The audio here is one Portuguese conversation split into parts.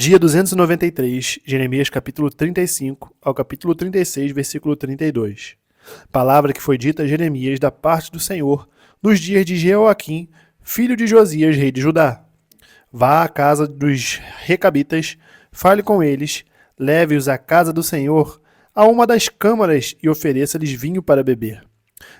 Dia 293, Jeremias capítulo 35 ao capítulo 36, versículo 32. Palavra que foi dita a Jeremias da parte do Senhor nos dias de Jeoaquim, filho de Josias, rei de Judá. Vá à casa dos recabitas, fale com eles, leve-os à casa do Senhor, a uma das câmaras e ofereça-lhes vinho para beber.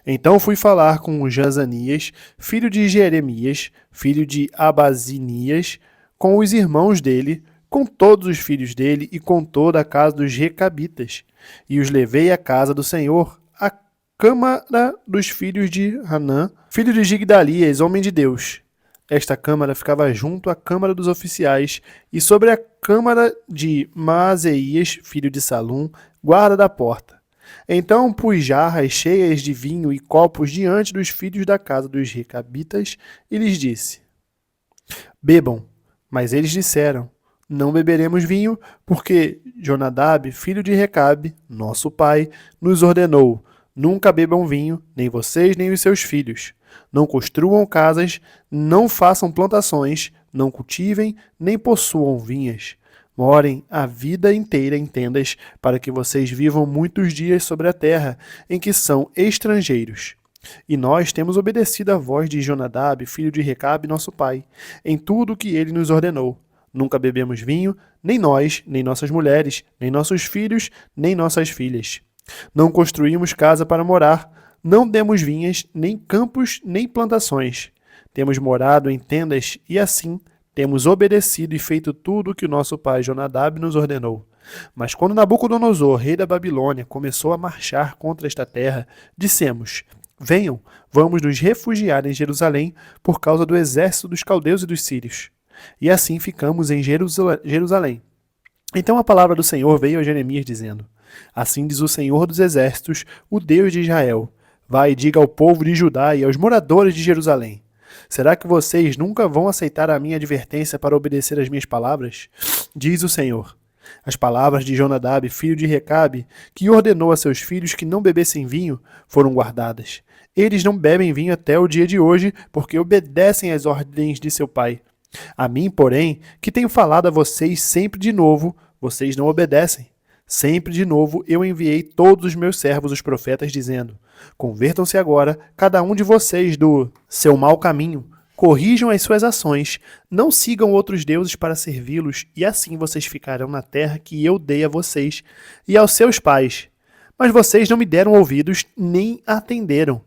Então fui falar com Jazanias, filho de Jeremias, filho de Abazinias, com os irmãos dele, com todos os filhos dele e com toda a casa dos recabitas, e os levei à casa do Senhor, à câmara dos filhos de Hanã, filho de Gigdalias, homem de Deus. Esta câmara ficava junto à câmara dos oficiais e sobre a câmara de Maazeias, filho de Salum, guarda da porta. Então pus jarras cheias de vinho e copos diante dos filhos da casa dos recabitas e lhes disse: bebam. Mas eles disseram: não beberemos vinho, porque Jonadab, filho de Recabe, nosso pai, nos ordenou: nunca bebam vinho, nem vocês nem os seus filhos. Não construam casas, não façam plantações, não cultivem, nem possuam vinhas. Morem a vida inteira em tendas, para que vocês vivam muitos dias sobre a terra, em que são estrangeiros. E nós temos obedecido à voz de Jonadab, filho de Recabe, nosso pai, em tudo o que ele nos ordenou. Nunca bebemos vinho, nem nós, nem nossas mulheres, nem nossos filhos, nem nossas filhas. Não construímos casa para morar, não demos vinhas, nem campos, nem plantações. Temos morado em tendas e assim temos obedecido e feito tudo o que o nosso pai Jonadab nos ordenou. Mas quando Nabucodonosor, rei da Babilônia, começou a marchar contra esta terra, dissemos: venham, vamos nos refugiar em Jerusalém por causa do exército dos caldeus e dos sírios. E assim ficamos em Jerusalém. Então a palavra do Senhor veio a Jeremias dizendo: assim diz o Senhor dos exércitos, o Deus de Israel: vai e diga ao povo de Judá e aos moradores de Jerusalém: será que vocês nunca vão aceitar a minha advertência para obedecer às minhas palavras? Diz o Senhor. As palavras de Jonadab, filho de Recabe, que ordenou a seus filhos que não bebessem vinho, foram guardadas. Eles não bebem vinho até o dia de hoje, porque obedecem às ordens de seu pai. A mim, porém, que tenho falado a vocês sempre de novo, vocês não obedecem. Sempre de novo eu enviei todos os meus servos, os profetas, dizendo: convertam-se agora, cada um de vocês, do seu mau caminho, corrijam as suas ações, não sigam outros deuses para servi-los, e assim vocês ficarão na terra que eu dei a vocês e aos seus pais. Mas vocês não me deram ouvidos, nem atenderam.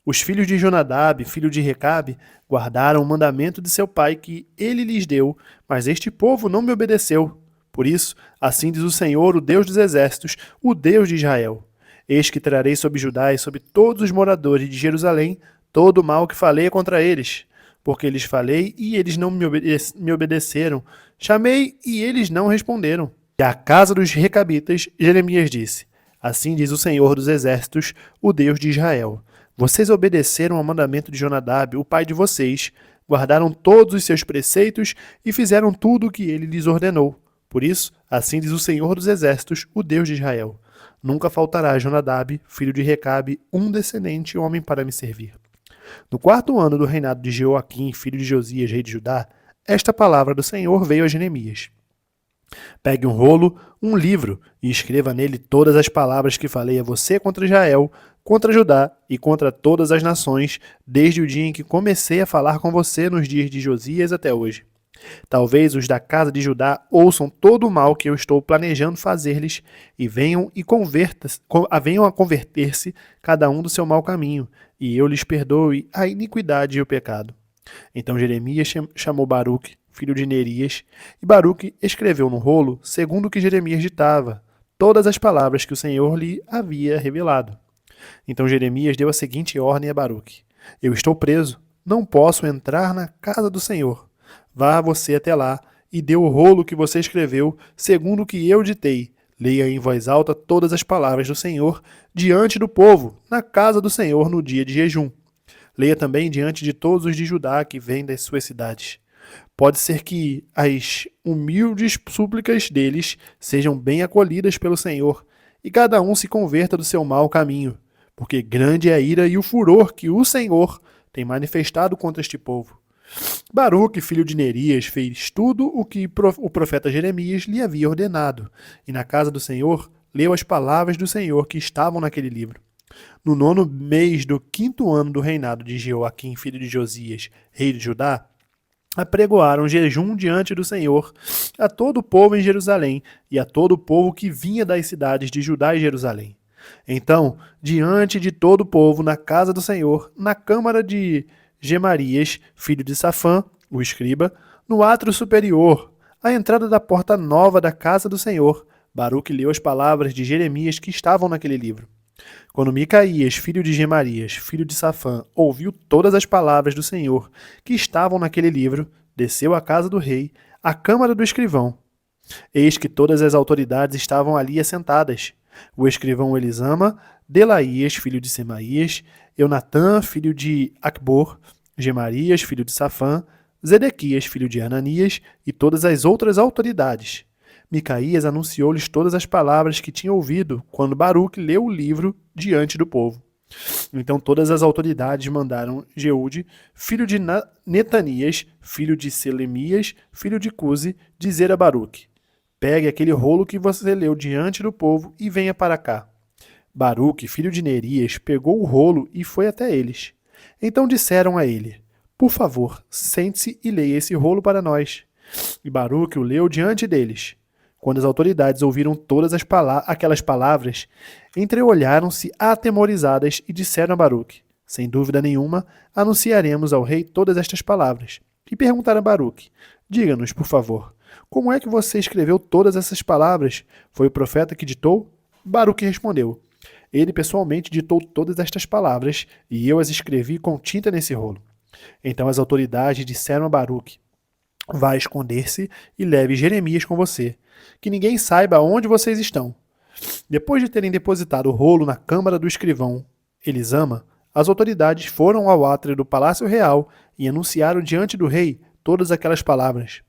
Os filhos de Jonadab, filho de Recabe, guardaram o mandamento de seu pai que ele lhes deu, mas este povo não me obedeceu. Por isso, assim diz o Senhor, o Deus dos exércitos, o Deus de Israel: eis que trarei sobre Judá e sobre todos os moradores de Jerusalém todo o mal que falei contra eles. Porque lhes falei e eles não me obedeceram. Chamei e eles não responderam. E à casa dos recabitas, Jeremias disse: assim diz o Senhor dos exércitos, o Deus de Israel: vocês obedeceram ao mandamento de Jonadab, o pai de vocês, guardaram todos os seus preceitos e fizeram tudo o que ele lhes ordenou. Por isso, assim diz o Senhor dos exércitos, o Deus de Israel: nunca faltará a Jonadab, filho de Recabe, um descendente homem para me servir. No 4º ano do reinado de Jeoaquim, filho de Josias, rei de Judá, esta palavra do Senhor veio a Jeremias: pegue um rolo, um livro, e escreva nele todas as palavras que falei a você contra Israel, contra Judá e contra todas as nações, desde o dia em que comecei a falar com você nos dias de Josias até hoje. Talvez os da casa de Judá ouçam todo o mal que eu estou planejando fazer-lhes e venham a converter-se cada um do seu mau caminho, e eu lhes perdoe a iniquidade e o pecado. Então Jeremias chamou Baruque, filho de Nerias, e Baruque escreveu no rolo, segundo o que Jeremias ditava, todas as palavras que o Senhor lhe havia revelado. Então Jeremias deu a seguinte ordem a Baruque: eu estou preso, não posso entrar na casa do Senhor. Vá você até lá e dê o rolo que você escreveu, segundo o que eu ditei. Leia em voz alta todas as palavras do Senhor diante do povo, na casa do Senhor no dia de jejum. Leia também diante de todos os de Judá que vêm das suas cidades. Pode ser que as humildes súplicas deles sejam bem acolhidas pelo Senhor, e cada um se converta do seu mau caminho, porque grande é a ira e o furor que o Senhor tem manifestado contra este povo. Baruque, filho de Nerias, fez tudo o que o profeta Jeremias lhe havia ordenado, e na casa do Senhor leu as palavras do Senhor que estavam naquele livro. No 9º mês do 5º ano do reinado de Jeoaquim, filho de Josias, rei de Judá, apregoaram jejum diante do Senhor a todo o povo em Jerusalém e a todo o povo que vinha das cidades de Judá e Jerusalém. Então, diante de todo o povo, na casa do Senhor, na câmara de Gemarias, filho de Safã, o escriba, no átrio superior, à entrada da porta nova da casa do Senhor, Baruque leu as palavras de Jeremias que estavam naquele livro. Quando Micaías, filho de Gemarias, filho de Safã, ouviu todas as palavras do Senhor que estavam naquele livro, desceu à casa do rei, à câmara do escrivão. Eis que todas as autoridades estavam ali assentadas. O escrivão Elisama, Delaías, filho de Semaías, Eunatã, filho de Acbor, Gemarias, filho de Safã, Zedequias, filho de Ananias, e todas as outras autoridades. Micaías anunciou-lhes todas as palavras que tinha ouvido quando Baruque leu o livro diante do povo. Então todas as autoridades mandaram Jeude, filho de Netanias, filho de Selemias, filho de Cusi, dizer a Baruque: pegue aquele rolo que você leu diante do povo e venha para cá. Baruque, filho de Nerias, pegou o rolo e foi até eles. Então disseram a ele: por favor, sente-se e leia esse rolo para nós. E Baruque o leu diante deles. Quando as autoridades ouviram todas aquelas palavras, entreolharam-se atemorizadas e disseram a Baruque: sem dúvida nenhuma, anunciaremos ao rei todas estas palavras. E perguntaram a Baruque: diga-nos, por favor, como é que você escreveu todas essas palavras? Foi o profeta que ditou? Baruque respondeu: ele pessoalmente ditou todas estas palavras, e eu as escrevi com tinta nesse rolo. Então as autoridades disseram a Baruque: vá esconder-se e leve Jeremias com você, que ninguém saiba onde vocês estão. Depois de terem depositado o rolo na câmara do escrivão Elisama, as autoridades foram ao átrio do palácio real e anunciaram diante do rei todas aquelas palavras.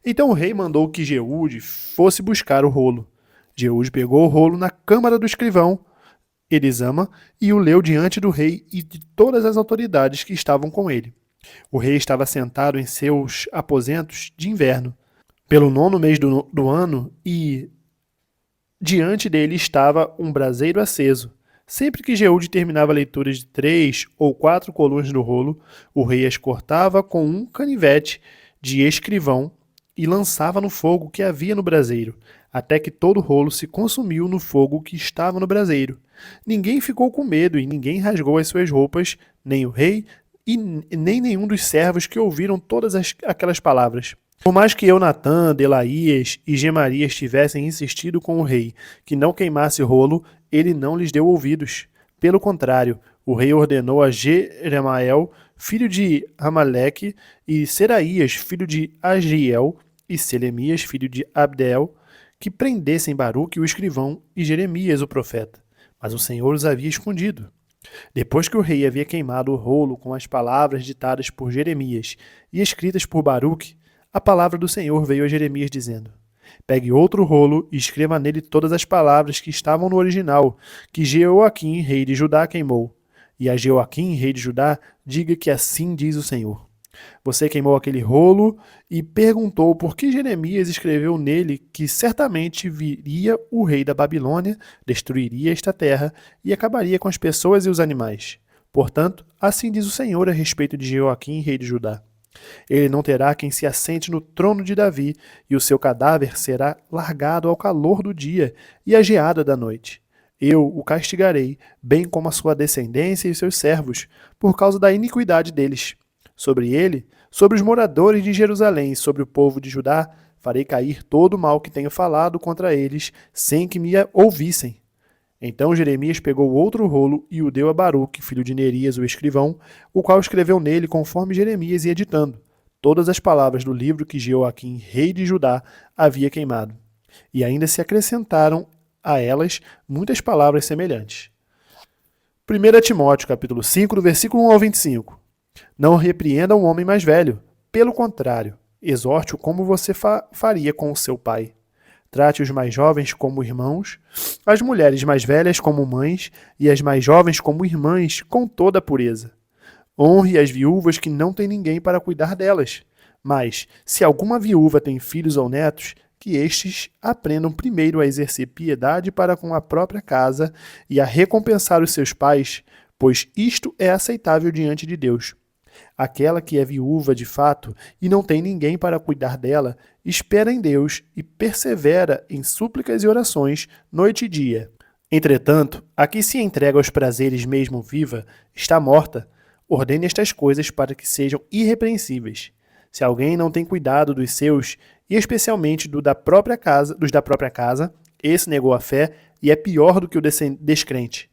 Então o rei mandou que Jeude fosse buscar o rolo. Jeude pegou o rolo na câmara do escrivão Elisama e o leu diante do rei e de todas as autoridades que estavam com ele. O rei estava sentado em seus aposentos de inverno, pelo 9º mês do ano, e diante dele estava um braseiro aceso. Sempre que Jeude terminava a leitura de 3 ou 4 colunas do rolo, o rei as cortava com um canivete de escrivão e lançava no fogo que havia no braseiro, até que todo o rolo se consumiu no fogo que estava no braseiro. Ninguém ficou com medo e ninguém rasgou as suas roupas, nem o rei e nem nenhum dos servos que ouviram todas aquelas palavras. Por mais que Eunatã, Delaías e Gemarias tivessem insistido com o rei que não queimasse o rolo, ele não lhes deu ouvidos. Pelo contrário, o rei ordenou a Jeramael, filho de Amaleque, e Seraías, filho de Agiel, e Selemias, filho de Abdeel, que prendessem Baruque o escrivão e Jeremias o profeta. Mas o Senhor os havia escondido. Depois que o rei havia queimado o rolo com as palavras ditadas por Jeremias e escritas por Baruque, a palavra do Senhor veio a Jeremias dizendo: pegue outro rolo e escreva nele todas as palavras que estavam no original, que Jeoaquim, rei de Judá, queimou. E a Jeoaquim, rei de Judá, diga que assim diz o Senhor: você queimou aquele rolo e perguntou por que Jeremias escreveu nele que certamente viria o rei da Babilônia, destruiria esta terra e acabaria com as pessoas e os animais. Portanto, assim diz o Senhor a respeito de Jeoaquim, rei de Judá: ele não terá quem se assente no trono de Davi, e o seu cadáver será largado ao calor do dia e à geada da noite. Eu o castigarei, bem como a sua descendência e seus servos, por causa da iniquidade deles. Sobre ele, sobre os moradores de Jerusalém e sobre o povo de Judá, farei cair todo o mal que tenho falado contra eles, sem que me ouvissem. Então Jeremias pegou outro rolo e o deu a Baruque, filho de Nerias, o escrivão, o qual escreveu nele conforme Jeremias ia ditando todas as palavras do livro que Jeoaquim, rei de Judá, havia queimado. E ainda se acrescentaram a elas muitas palavras semelhantes. 1 Timóteo, capítulo 5, do versículo 1 ao 25. Não repreenda um homem mais velho. Pelo contrário, exorte-o como você faria com o seu pai. Trate os mais jovens como irmãos, as mulheres mais velhas como mães e as mais jovens como irmãs, com toda a pureza. Honre as viúvas que não têm ninguém para cuidar delas. Mas, se alguma viúva tem filhos ou netos, que estes aprendam primeiro a exercer piedade para com a própria casa e a recompensar os seus pais, pois isto é aceitável diante de Deus. Aquela que é viúva de fato e não tem ninguém para cuidar dela, espera em Deus e persevera em súplicas e orações noite e dia. Entretanto, a que se entrega aos prazeres mesmo viva, está morta. Ordene estas coisas para que sejam irrepreensíveis. Se alguém não tem cuidado dos seus, e especialmente dos da própria casa, esse negou a fé e é pior do que o descrente.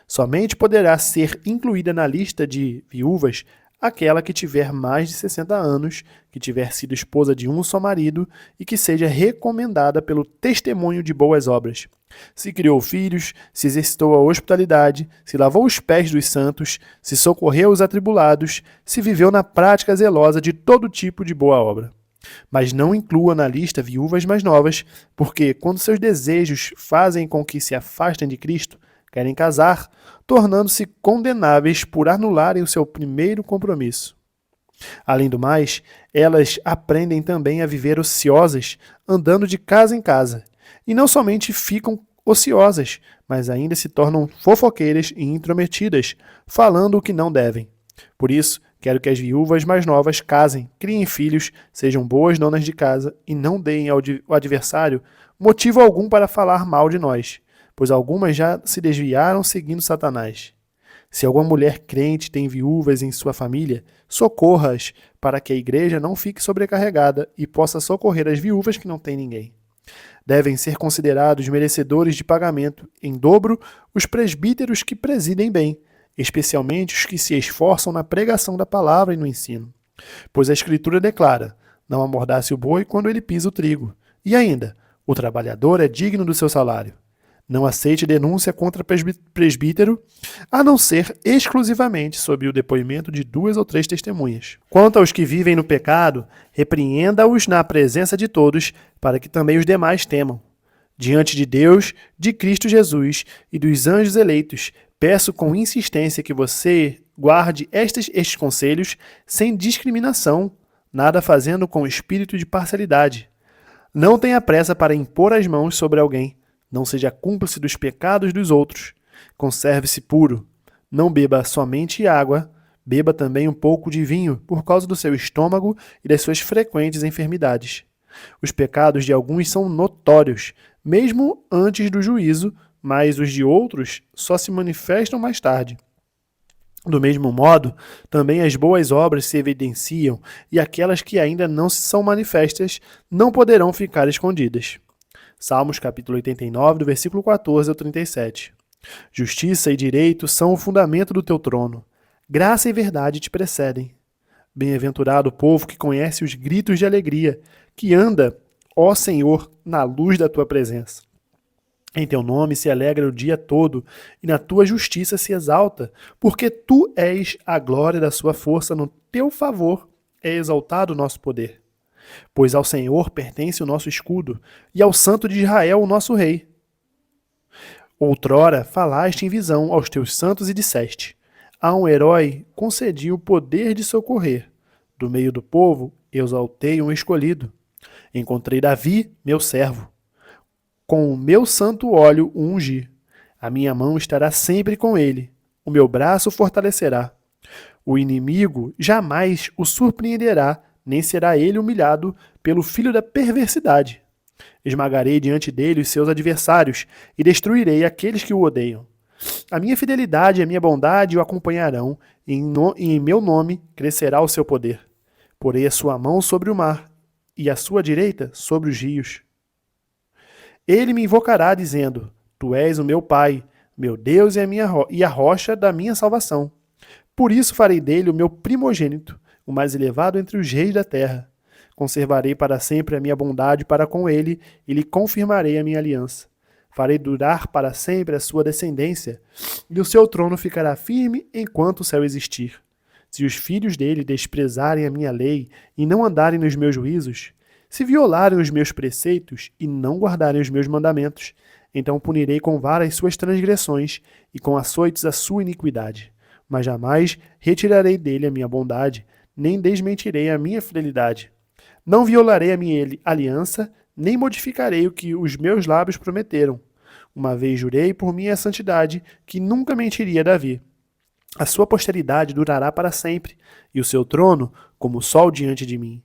Somente poderá ser incluída na lista de viúvas aquela que tiver mais de 60 anos, que tiver sido esposa de um só marido e que seja recomendada pelo testemunho de boas obras. Se criou filhos, se exercitou a hospitalidade, se lavou os pés dos santos, se socorreu os atribulados, se viveu na prática zelosa de todo tipo de boa obra. Mas não inclua na lista viúvas mais novas, porque quando seus desejos fazem com que se afastem de Cristo, querem casar, tornando-se condenáveis por anularem o seu primeiro compromisso. Além do mais, elas aprendem também a viver ociosas, andando de casa em casa, e não somente ficam ociosas, mas ainda se tornam fofoqueiras e intrometidas, falando o que não devem. Por isso, quero que as viúvas mais novas casem, criem filhos, sejam boas donas de casa e não deem ao adversário motivo algum para falar mal de nós, pois algumas já se desviaram seguindo Satanás. Se alguma mulher crente tem viúvas em sua família, socorra-as para que a igreja não fique sobrecarregada e possa socorrer as viúvas que não têm ninguém. Devem ser considerados merecedores de pagamento em dobro os presbíteros que presidem bem, especialmente os que se esforçam na pregação da palavra e no ensino. Pois a Escritura declara: não amordace o boi quando ele pisa o trigo. E ainda, o trabalhador é digno do seu salário. Não aceite denúncia contra presbítero, a não ser exclusivamente sob o depoimento de 2 ou 3 testemunhas. Quanto aos que vivem no pecado, repreenda-os na presença de todos, para que também os demais temam. Diante de Deus, de Cristo Jesus e dos anjos eleitos, peço com insistência que você guarde estes conselhos sem discriminação, nada fazendo com espírito de parcialidade. Não tenha pressa para impor as mãos sobre alguém. Não seja cúmplice dos pecados dos outros. Conserve-se puro. Não beba somente água, beba também um pouco de vinho, por causa do seu estômago e das suas frequentes enfermidades. Os pecados de alguns são notórios, mesmo antes do juízo, mas os de outros só se manifestam mais tarde. Do mesmo modo, também as boas obras se evidenciam, e aquelas que ainda não se são manifestas não poderão ficar escondidas. Salmos capítulo 89, do versículo 14 ao 37. Justiça e direito são o fundamento do teu trono. Graça e verdade te precedem. Bem-aventurado o povo que conhece os gritos de alegria, que anda, ó Senhor, na luz da tua presença. Em teu nome se alegra o dia todo, e na tua justiça se exalta, porque tu és a glória da sua força, no teu favor é exaltado o nosso poder. Pois ao Senhor pertence o nosso escudo, e ao Santo de Israel o nosso rei. Outrora falaste em visão aos teus santos e disseste: a um herói concedi o poder de socorrer. Do meio do povo exaltei um escolhido. Encontrei Davi, meu servo. Com o meu santo óleo o ungi. A minha mão estará sempre com ele. O meu braço fortalecerá. O inimigo jamais o surpreenderá, nem será ele humilhado pelo filho da perversidade. Esmagarei diante dele os seus adversários e destruirei aqueles que o odeiam. A minha fidelidade e a minha bondade o acompanharão, e em meu nome crescerá o seu poder. Porei a sua mão sobre o mar e a sua direita sobre os rios. Ele me invocará dizendo: tu és o meu Pai, meu Deus e a rocha da minha salvação. Por isso farei dele o meu primogênito, o mais elevado entre os reis da terra. Conservarei para sempre a minha bondade para com ele e lhe confirmarei a minha aliança. Farei durar para sempre a sua descendência, e o seu trono ficará firme enquanto o céu existir. Se os filhos dele desprezarem a minha lei e não andarem nos meus juízos, se violarem os meus preceitos e não guardarem os meus mandamentos, então punirei com vara as suas transgressões e com açoites a sua iniquidade. mas jamais retirarei dele a minha bondade, nem desmentirei a minha fidelidade. Não violarei a minha aliança, nem modificarei o que os meus lábios prometeram. Uma vez jurei por minha santidade que nunca mentiria a Davi. A sua posteridade durará para sempre, e o seu trono como o sol diante de mim.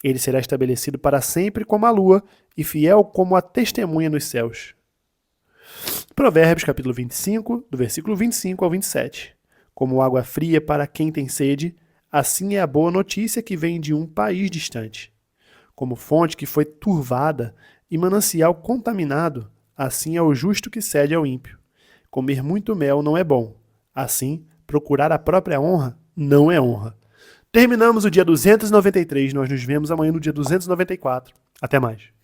Ele será estabelecido para sempre como a lua, e fiel como a testemunha nos céus. Provérbios capítulo 25, do versículo 25 ao 27. Como água fria para quem tem sede, assim é a boa notícia que vem de um país distante. Como fonte que foi turvada e manancial contaminado, assim é o justo que cede ao ímpio. Comer muito mel não é bom. Assim, procurar a própria honra não é honra. Terminamos o dia 293, nós nos vemos amanhã no dia 294. Até mais.